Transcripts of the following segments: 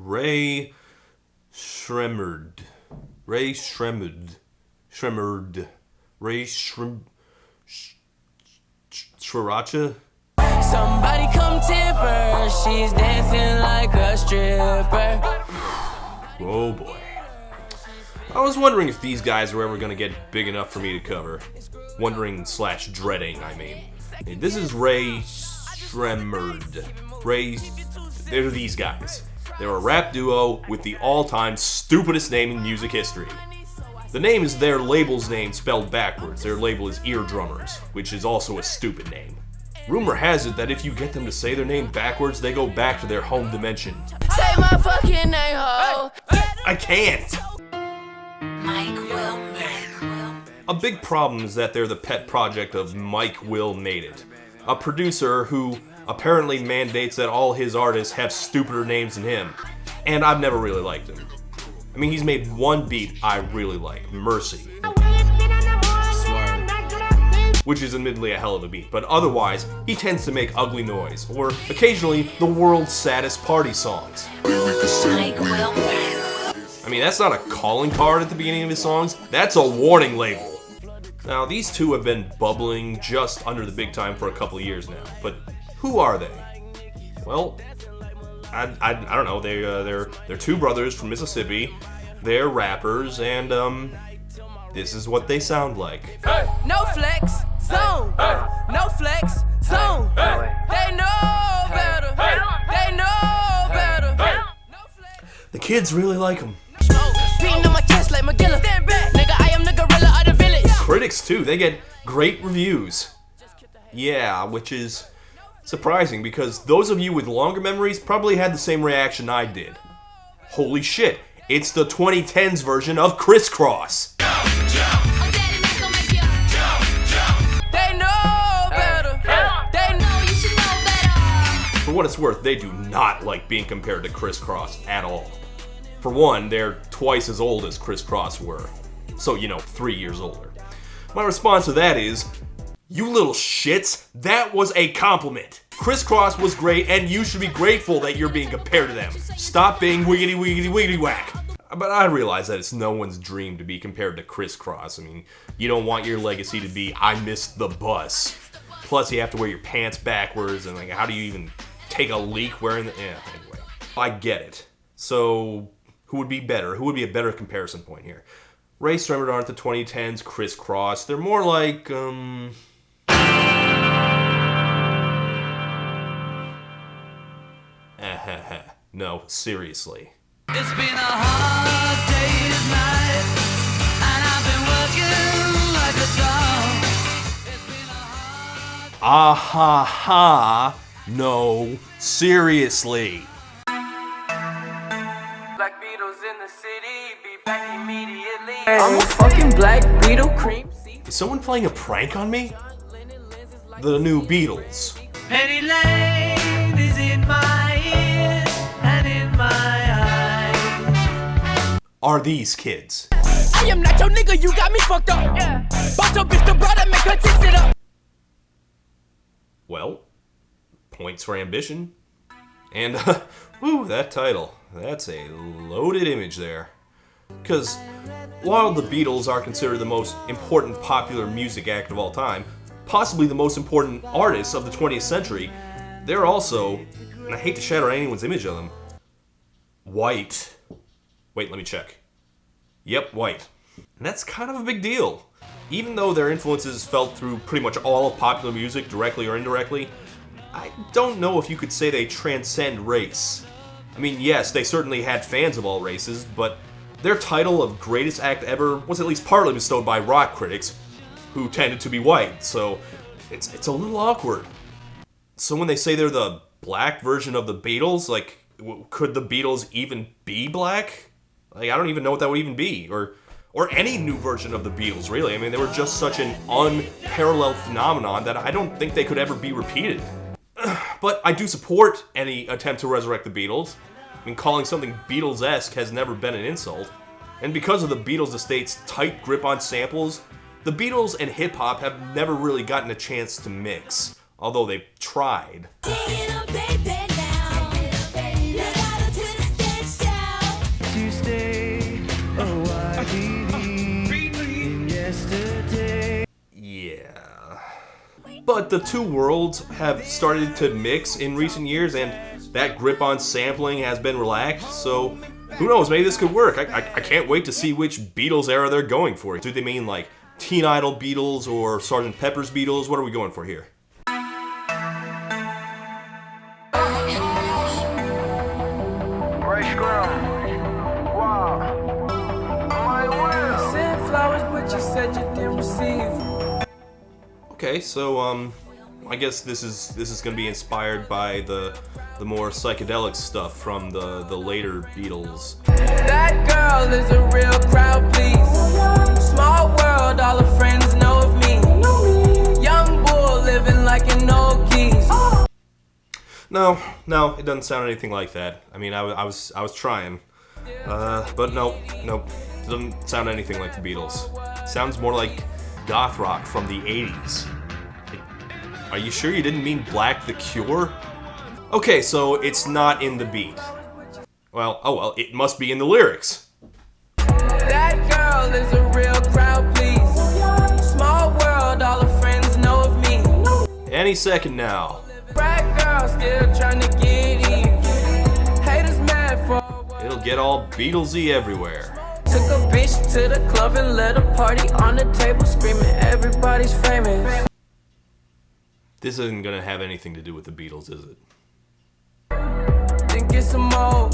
Ray Sremmurd. Ray Sremmurd. Sremmurd. Ray Sriracha? Somebody come tip her. She's dancing like a stripper. Oh boy. I was wondering if these guys were ever going to get big enough for me to cover. Wondering / dreading, I mean. This is Ray Sremmurd. They're these guys. They're a rap duo with the all-time stupidest name in music history. The name is their label's name spelled backwards. Their label is Eardrummers, which is also a stupid name. Rumor has it that if you get them to say their name backwards, they go back to their home dimension. Say my fucking name, ho. I can't! Mike Will. A big problem is that they're the pet project of Mike Will Made It, a producer who apparently mandates that all his artists have stupider names than him, and I've never really liked him. I mean, he's made one beat I really like, Mercy, which is admittedly a hell of a beat, but otherwise, he tends to make ugly noise, or occasionally the world's saddest party songs. I mean, that's not a calling card at the beginning of his songs, that's a warning label. Now, these two have been bubbling just under the big time for a couple of years now, but who are they? Well, I don't know. They're two brothers from Mississippi. They're rappers, and this is what they sound like. Hey. No flex zone. Hey. No flex zone. Hey. They know better. Hey. They know better. Hey. The kids really like them. Beating on my chest like McGilla. Stand back, nigga. I am the gorilla of the village. Critics too. They get great reviews. Yeah, which is surprising because those of you with longer memories probably had the same reaction I did. Holy shit, it's the 2010s version of Crisscross. They know better. They know you should know better. For what it's worth, they do not like being compared to Crisscross at all. For one, they're twice as old as Crisscross were. So, 3 years older. My response to that is, you little shits, that was a compliment. Crisscross was great, and you should be grateful that you're being compared to them. Stop being wiggity wiggity wiggity whack. But I realize that it's no one's dream to be compared to Crisscross. I mean, you don't want your legacy to be, I missed the bus. Plus, you have to wear your pants backwards, and how do you even take a leak wearing the... Yeah, anyway. I get it. So, who would be better? Who would be a better comparison point here? Ray Sremmurd aren't the 2010s Crisscross. They're more like, No, seriously. It's been a hard day's night, and I've been working like a dog. It's been a hard... Ah ha ha. No, seriously. Black Beatles in the city, be back immediately. I'm a fucking Black Beetle cream. Is someone playing a prank on me? The new Beatles. Penny Lane is in my ears and in my eyes. Are these kids? I am not your nigga, you got me fucked up. Yeah. Bought your bitch the brother, make her tits it up. Well, points for ambition. And, whew, that title. That's a loaded image there. Because while the Beatles are considered the most important popular music act of all time, possibly the most important artists of the 20th century, they're also, and I hate to shatter anyone's image of them, white. Wait, let me check. Yep, white. And that's kind of a big deal. Even though their influences felt through pretty much all of popular music, directly or indirectly, I don't know if you could say they transcend race. I mean, yes, they certainly had fans of all races, but their title of greatest act ever was at least partly bestowed by rock critics, who tended to be white, so it's a little awkward. So when they say they're the black version of the Beatles, could the Beatles even be black? Like, I don't even know what that would even be, or any new version of the Beatles, really. I mean, they were just such an unparalleled phenomenon that I don't think they could ever be repeated. But I do support any attempt to resurrect the Beatles. I mean, calling something Beatles-esque has never been an insult. And because of the Beatles estate's tight grip on samples, the Beatles and hip-hop have never really gotten a chance to mix, although they've tried. Yeah. But the two worlds have started to mix in recent years, and that grip on sampling has been relaxed, so who knows, maybe this could work. I can't wait to see which Beatles era they're going for. Do they mean like Teen Idol Beatles or Sgt. Pepper's Beatles? What are we going for here? Okay, so I guess this is gonna be inspired by the more psychedelic stuff from the later Beatles. That girl is a real crowd, please. Small world, all her friends know of me. Young bull living like an old geese. No, it doesn't sound anything like that. I mean, I was trying, but nope, it doesn't sound anything like the Beatles. Sounds more like goth rock from the 80s. Are you sure you didn't mean Black the Cure? Okay, so it's not in the beat. Well, oh well, it must be in the lyrics. That girl is a real crowd, please. Small world, all her friends know of me. Any second now. Black girl still trying to get in. Haters mad for. It'll get all Beatlesy everywhere. Took a bitch to the club and let a party on the table, screaming everybody's famous. This isn't gonna have anything to do with the Beatles, is it? Then get some more.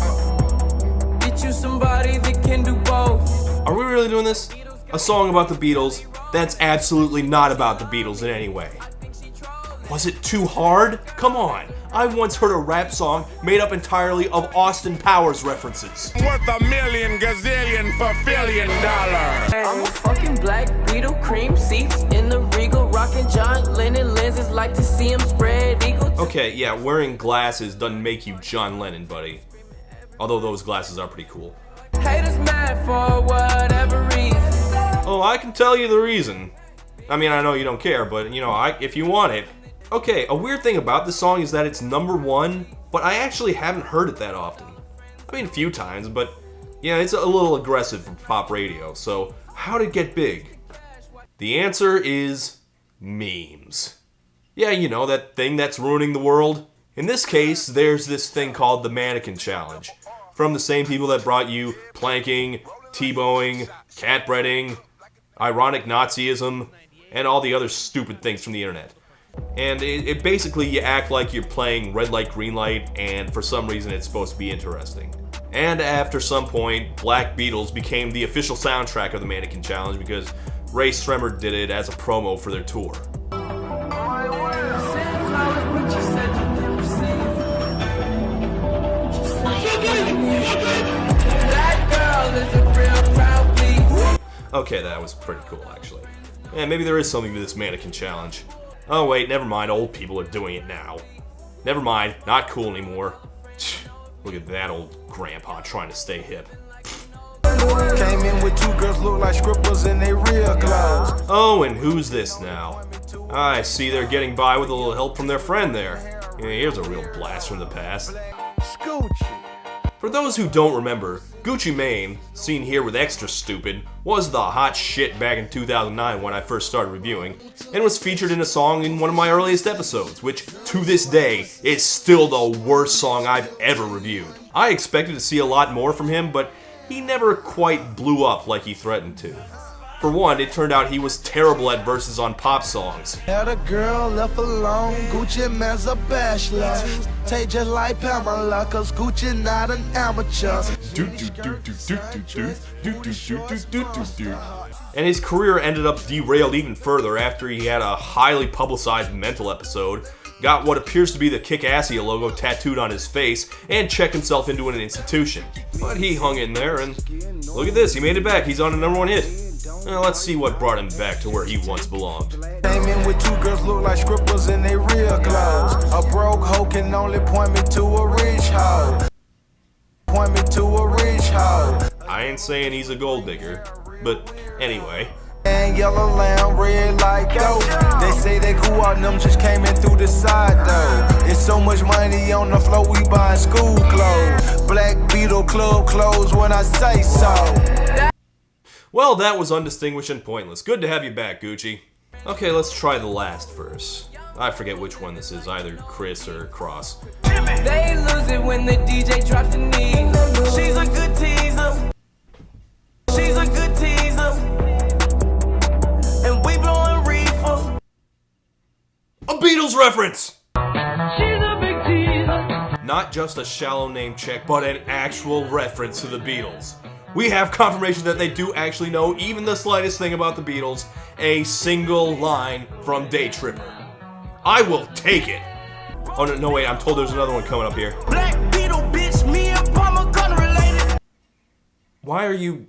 Get you somebody that can do both. Are we really doing this? A song about the Beatles that's absolutely not about the Beatles in any way. Was it too hard? Come on. I once heard a rap song made up entirely of Austin Powers references. Worth a million gazillion for $1 billion. I'm a fucking black Beatle, cream seats in the Regal, rocking John Lennon lenses, like to see him spread eagle. Okay, yeah, wearing glasses doesn't make you John Lennon, buddy. Although those glasses are pretty cool. Haters mad for whatever reason. Oh, I can tell you the reason. I mean, I know you don't care, but, you know, if you want it. Okay, a weird thing about this song is that it's #1, but I actually haven't heard it that often. I mean, a few times, but yeah, it's a little aggressive for pop radio, so how did it get big? The answer is memes. Yeah, you know, that thing that's ruining the world. In this case, there's this thing called the Mannequin Challenge, from the same people that brought you planking, T-bowing, catbreading, ironic Nazism, and all the other stupid things from the internet. And it basically, you act like you're playing red light, green light, and for some reason it's supposed to be interesting. And after some point, Black Beatles became the official soundtrack of the Mannequin Challenge because Ray Sremmurd did it as a promo for their tour. Okay, that was pretty cool, actually. Yeah, maybe there is something to this Mannequin Challenge. Oh wait, never mind, old people are doing it now. Never mind, not cool anymore. Look at that old grandpa trying to stay hip. Came in with 2 girls look like scribblers in their real clothes. Oh, and who's this now? I see they're getting by with a little help from their friend there. Yeah, here's a real blast from the past. Scoochie. For those who don't remember, Gucci Mane, seen here with Extra Stupid, was the hot shit back in 2009 when I first started reviewing, and was featured in a song in one of my earliest episodes, which, to this day, is still the worst song I've ever reviewed. I expected to see a lot more from him, but he never quite blew up like he threatened to. For one, it turned out he was terrible at verses on pop songs. Had a girl left alone, Gucci man's a bachelor. Take just like Pamela, cause Gucci not an amateur. And his career ended up derailed even further after he had a highly publicized mental episode got what appears to be the Kick-Assia logo tattooed on his face, and checked himself into an institution. But he hung in there, and look at this, he made it back. He's on a #1 hit. Now, let's see what brought him back to where he once belonged. Came in with two girls look like scribbles in their real clothes. A broke hoe can only point me to a rich hoe. Point me to a rich hoe. I ain't saying he's a gold digger, but anyway. And yellow lamb, red like dope. They say they grew out, them just came in through the side though. It's so much money on the floor, we buying school clothes. Black Beatle club clothes when I say so. Well, that was undistinguished and pointless. Good to have you back, Gucci. Okay, let's try the last verse. I forget which one this is, either Chris or Cross. They lose it when the DJ drops the knee. She's a good teaser. She's a good teaser. And we blowing reefer. A Beatles reference! She's a big teaser. Not just a shallow name check, but an actual reference to the Beatles. We have confirmation that they do actually know even the slightest thing about the Beatles, a single line from Day Tripper. I will take it. Oh, no, wait, I'm told there's another one coming up here. Black Beatle, bitch, me and Paul McCartney related. Why are you...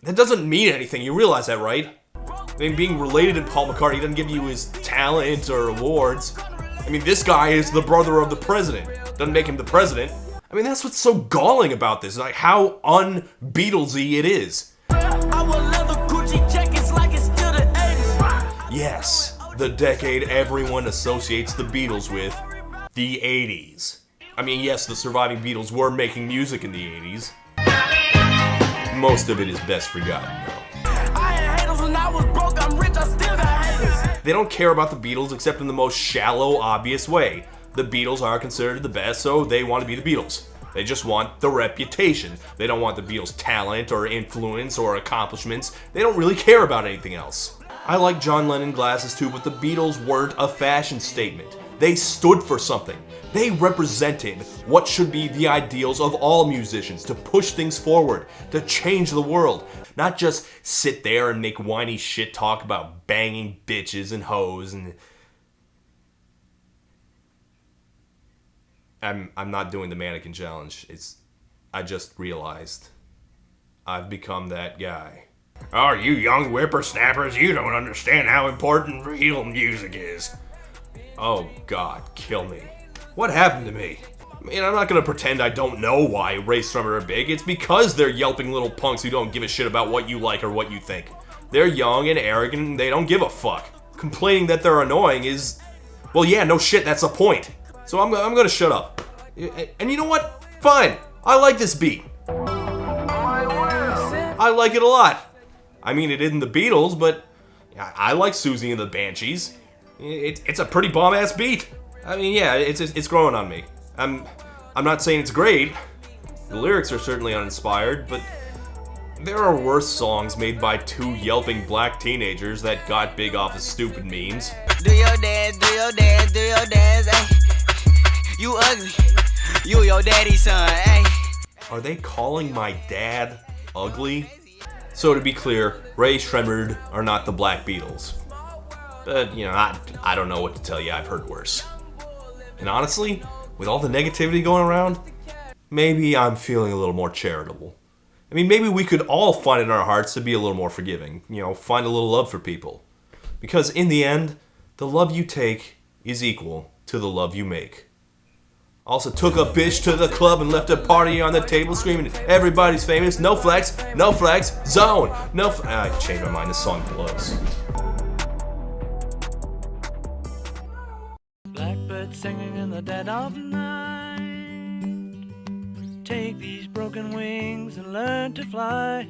That doesn't mean anything, you realize that, right? I mean, being related to Paul McCartney doesn't give you his talent or awards. I mean, this guy is the brother of the president. Doesn't make him the president. I mean, that's what's so galling about this, like how un-Beatlesy it is. Our leather Gucci jackets like it's still the 80s. Yes, the decade everyone associates the Beatles with, the 80s. I mean, yes, the surviving Beatles were making music in the 80s. Most of it is best forgotten, though. I had haters when I was broke, I'm rich, I still got haters. They don't care about the Beatles except in the most shallow, obvious way. The Beatles are considered the best, so they want to be the Beatles. They just want the reputation. They don't want the Beatles' talent or influence or accomplishments. They don't really care about anything else. I like John Lennon glasses too, but the Beatles weren't a fashion statement. They stood for something. They represented what should be the ideals of all musicians, to push things forward, to change the world. Not just sit there and make whiny shit talk about banging bitches and hoes and... I'm not doing the mannequin challenge. I just realized I've become that guy. Oh, you young whippersnappers, you don't understand how important real music is. Oh God, kill me. What happened to me? I mean, I'm not gonna pretend I don't know why Ray Sremmurd are big. It's because they're yelping little punks who don't give a shit about what you like or what you think. They're young and arrogant and they don't give a fuck. Complaining that they're annoying is... Well, yeah, no shit, that's the point. So I'm gonna shut up. And you know what? Fine. I like this beat. I like it a lot. I mean, it isn't the Beatles, but I like Susie and the Banshees. It's a pretty bomb-ass beat. I mean, yeah, it's growing on me. I'm not saying it's great. The lyrics are certainly uninspired, but there are worse songs made by two yelping black teenagers that got big off of stupid memes. Do your dance, do your dance, do your dance, ay. You ugly, you your daddy's son, ay. Are they calling my dad ugly? So to be clear, Ray Sremmurd are not the Black Beatles. But, you know, I don't know what to tell you, I've heard worse. And honestly, with all the negativity going around, maybe I'm feeling a little more charitable. I mean, maybe we could all find in our hearts to be a little more forgiving. You know, find a little love for people. Because in the end, the love you take is equal to the love you make. Also took a bitch to the club and left a party on the table screaming, everybody's famous, no flex, zone, I changed my mind, this song blows. Blackbird singing in the dead of night. Take these broken wings and learn to fly.